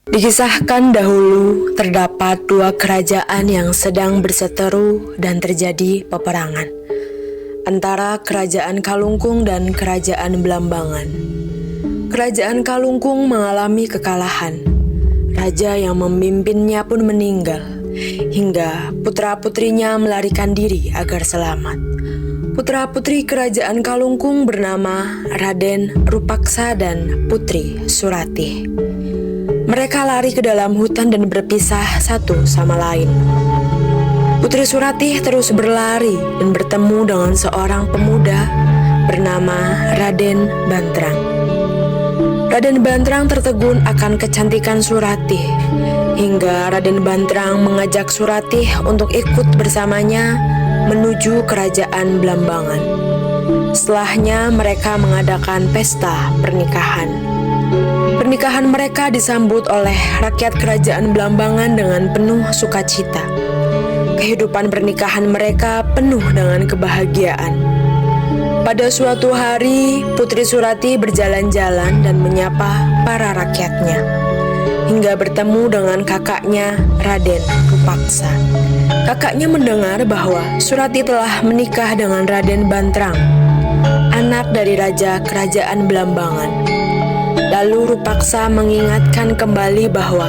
Dikisahkan dahulu terdapat dua kerajaan yang sedang berseteru dan terjadi peperangan antara Kerajaan Kalungkung dan Kerajaan Belambangan. Kerajaan Kalungkung mengalami kekalahan. Raja yang memimpinnya pun meninggal, hingga putra-putrinya melarikan diri agar selamat. Putra-putri Kerajaan Kalungkung bernama Raden Rupaksa dan Putri Suratih. Mereka lari ke dalam hutan dan berpisah satu sama lain. Putri Suratih terus berlari dan bertemu dengan seorang pemuda bernama Raden Bantrang. Raden Bantrang tertegun akan kecantikan Suratih, hingga Raden Bantrang mengajak Suratih untuk ikut bersamanya menuju kerajaan Belambangan. Setelahnya mereka mengadakan pesta pernikahan. Pernikahan mereka disambut oleh rakyat kerajaan Belambangan dengan penuh sukacita. Kehidupan pernikahan mereka penuh dengan kebahagiaan. Pada suatu hari, Putri Suratih berjalan-jalan dan menyapa para rakyatnya, hingga bertemu dengan kakaknya Raden Rupaksa. Kakaknya mendengar bahwa Suratih telah menikah dengan Raden Bantrang, anak dari Raja Kerajaan Belambangan. Lalu Rupaksa mengingatkan kembali bahwa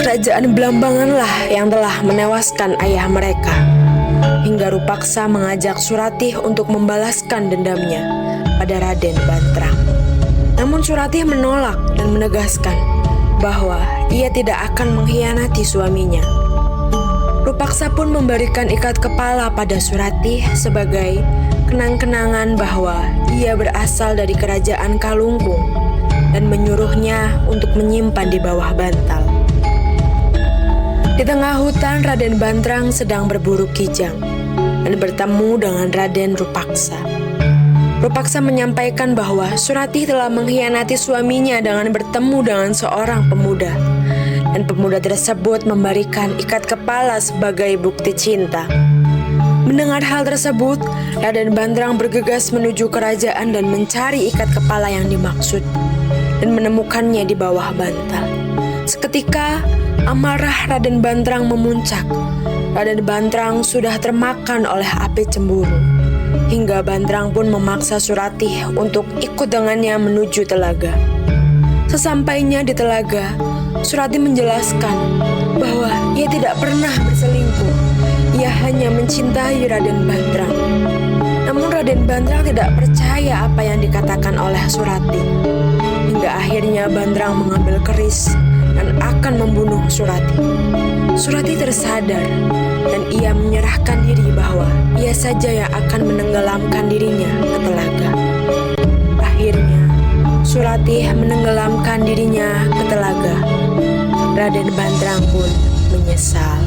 Kerajaan Belambanganlah yang telah menewaskan ayah mereka, hingga Rupaksa mengajak Suratih untuk membalaskan dendamnya pada Raden Bantrang. Namun Suratih menolak dan menegaskan bahwa ia tidak akan mengkhianati suaminya. Rupaksa pun memberikan ikat kepala pada Suratih sebagai kenang-kenangan bahwa ia berasal dari Kerajaan Kalungkung dan menyuruhnya untuk menyimpan di bawah bantal. Di tengah hutan, Raden Bantrang sedang berburu kijang dan bertemu dengan Raden Rupaksa. Rupaksa menyampaikan bahwa Suratih telah mengkhianati suaminya dengan bertemu dengan seorang pemuda, dan pemuda tersebut memberikan ikat kepala sebagai bukti cinta. Mendengar hal tersebut, Raden Bantrang bergegas menuju kerajaan dan mencari ikat kepala yang dimaksud, dan menemukannya di bawah bantal. Seketika, amarah Raden Bantrang memuncak. Raden Bantrang sudah termakan oleh api cemburu, hingga Bantrang pun memaksa Suratih untuk ikut dengannya menuju telaga. Sesampainya di telaga, Suratih menjelaskan bahwa ia tidak pernah berselingkuh. Ia hanya mencintai Raden Bantrang. Namun Raden Bantrang tidak percaya apa yang dikatakan oleh Suratih. Hingga akhirnya Bantrang mengambil keris dan akan membunuh Suratih. Suratih tersadar dan ia menyerahkan diri bahwa ia saja yang akan menenggelamkan dirinya ke telaga. Akhirnya Suratih menenggelamkan dirinya ke telaga. Raden Bantrang pun menyesal.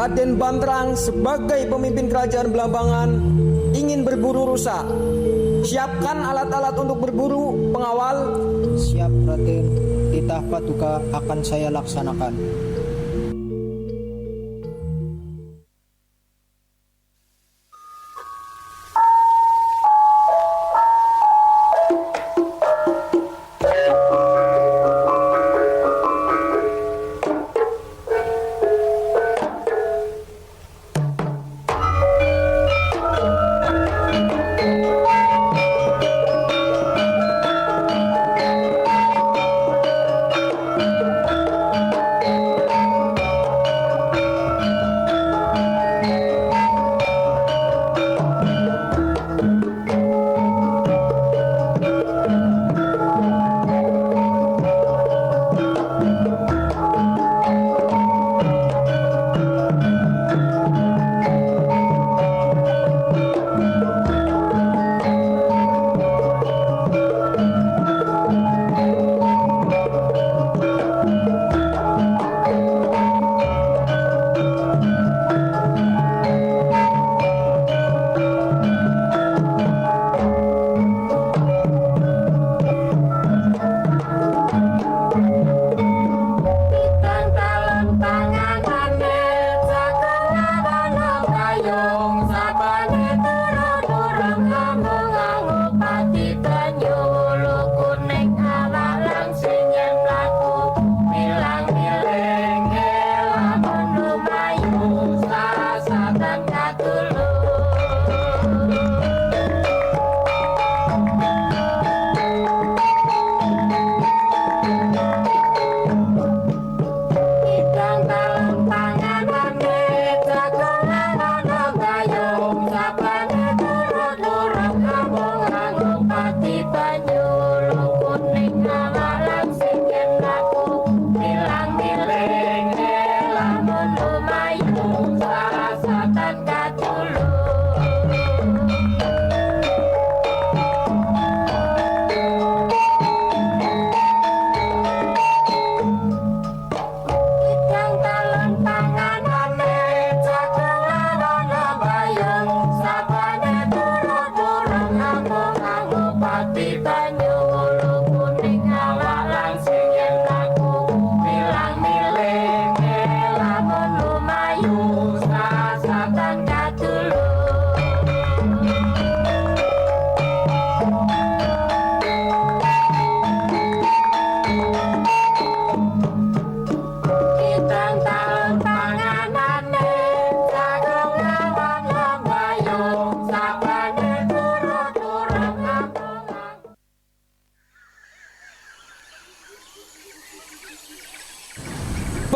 Raden Banterang sebagai pemimpin kerajaan Belambangan ingin berburu rusa. Siapkan alat-alat untuk berburu, pengawal. Siap, Raden. Titah Paduka akan saya laksanakan.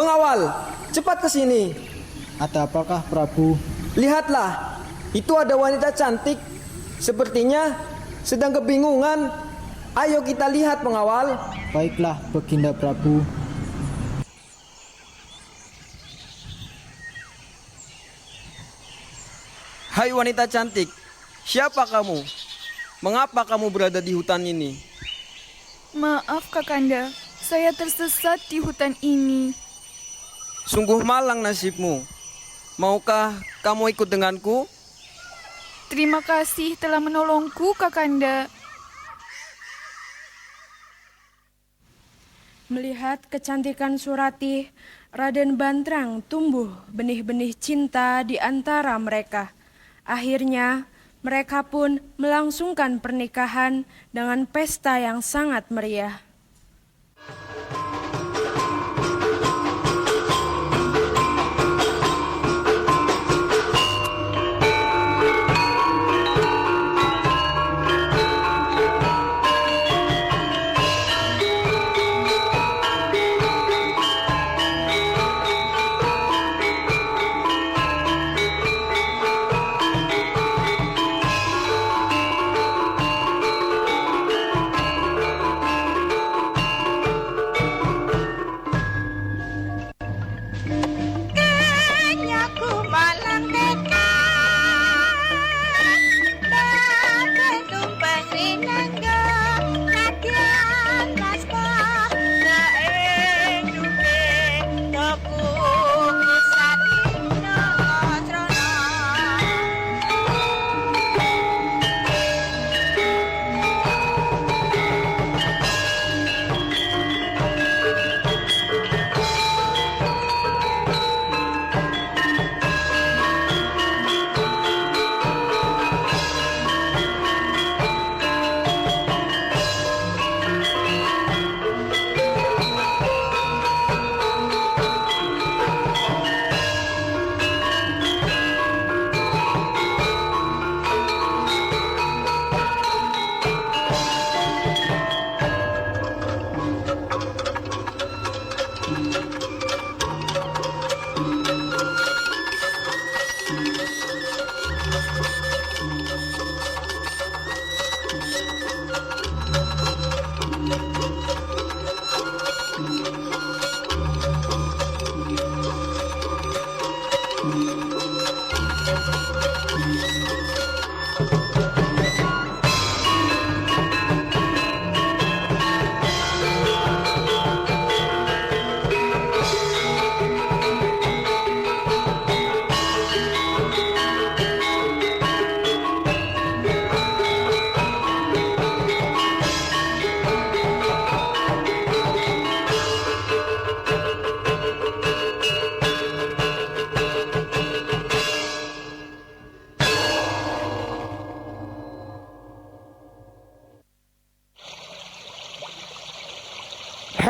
Pengawal, cepat ke sini. Ada apakah, Prabu? Lihatlah, itu ada wanita cantik. Sepertinya sedang kebingungan. Ayo kita lihat, pengawal. Baiklah, Baginda Prabu. Hai wanita cantik, siapa kamu? Mengapa kamu berada di hutan ini? Maaf Kakanda, saya tersesat di hutan ini. Sungguh malang nasibmu. Maukah kamu ikut denganku? Terima kasih telah menolongku Kakanda. Melihat kecantikan Surati, Raden Banterang tumbuh benih-benih cinta di antara mereka. Akhirnya, mereka pun melangsungkan pernikahan dengan pesta yang sangat meriah.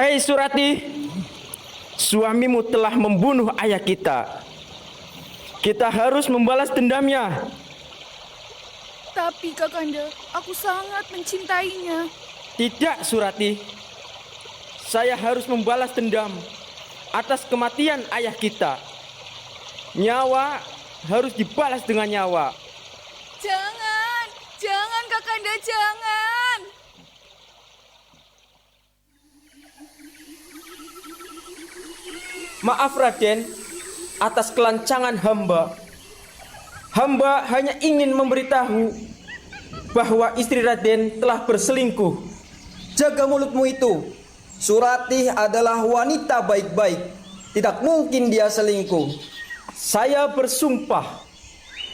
Hei Surati, suamimu telah membunuh ayah kita. Kita harus membalas dendamnya. Tapi Kakanda, aku sangat mencintainya. Tidak Surati, saya harus membalas dendam atas kematian ayah kita. Nyawa harus dibalas dengan nyawa. Jangan, jangan Kakanda, jangan. Maaf Raden, atas kelancangan hamba. Hamba hanya ingin memberitahu bahwa istri Raden telah berselingkuh. Jaga mulutmu itu. Surati adalah wanita baik-baik. Tidak mungkin dia selingkuh. Saya bersumpah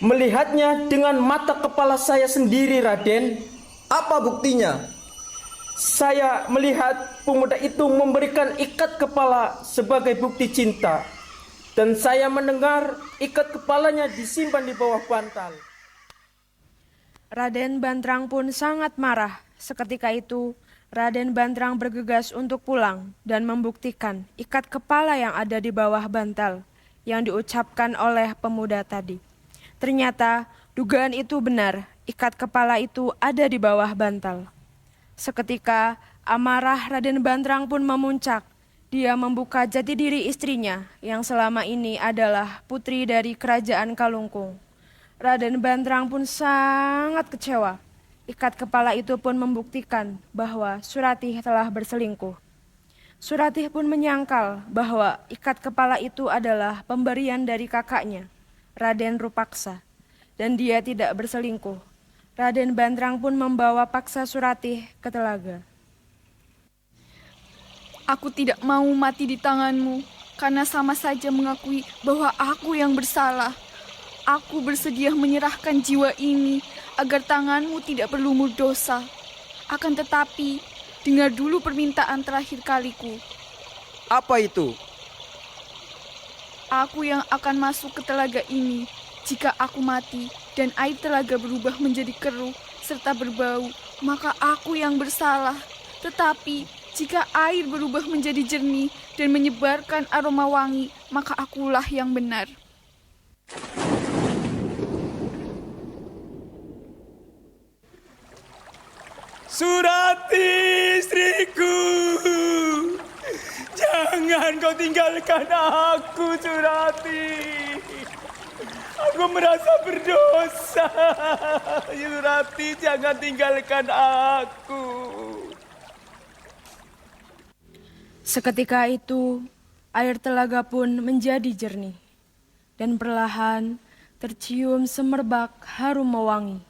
melihatnya dengan mata kepala saya sendiri, Raden. Apa buktinya? Saya melihat pemuda itu memberikan ikat kepala sebagai bukti cinta. Dan saya mendengar ikat kepalanya disimpan di bawah bantal. Raden Banterang pun sangat marah. Seketika itu, Raden Banterang bergegas untuk pulang dan membuktikan ikat kepala yang ada di bawah bantal yang diucapkan oleh pemuda tadi. Ternyata dugaan itu benar, ikat kepala itu ada di bawah bantal. Seketika amarah Raden Banterang pun memuncak. Dia membuka jati diri istrinya yang selama ini adalah putri dari kerajaan Kalungkung. Raden Banterang pun sangat kecewa. Ikat kepala itu pun membuktikan bahwa Surati telah berselingkuh. Surati pun menyangkal bahwa ikat kepala itu adalah pemberian dari kakaknya, Raden Rupaksa, dan dia tidak berselingkuh. Raden Banterang pun membawa paksa Surati ke telaga. Aku tidak mau mati di tanganmu, karena sama saja mengakui bahwa aku yang bersalah. Aku bersedia menyerahkan jiwa ini agar tanganmu tidak berlumur dosa. Akan tetapi, dengar dulu permintaan terakhir kaliku. Apa itu? Aku yang akan masuk ke telaga ini. Jika aku mati dan air telaga berubah menjadi keruh serta berbau, maka aku yang bersalah. Tetapi jika air berubah menjadi jernih dan menyebarkan aroma wangi, maka akulah yang benar. Surati, istriku, jangan kau tinggalkan aku, Surati. Aku merasa berdosa. Surati, jangan tinggalkan aku. Seketika itu, air telaga pun menjadi jernih, dan perlahan tercium semerbak harum mewangi.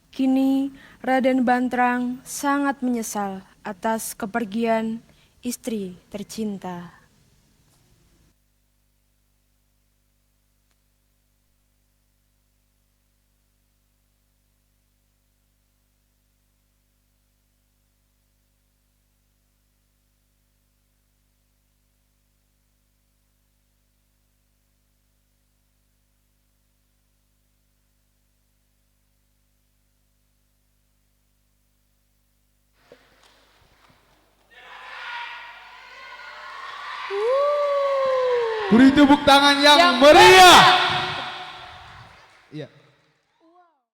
Kini Raden Banterang sangat menyesal atas kepergian istri tercinta. Beri tepuk tangan yang meriah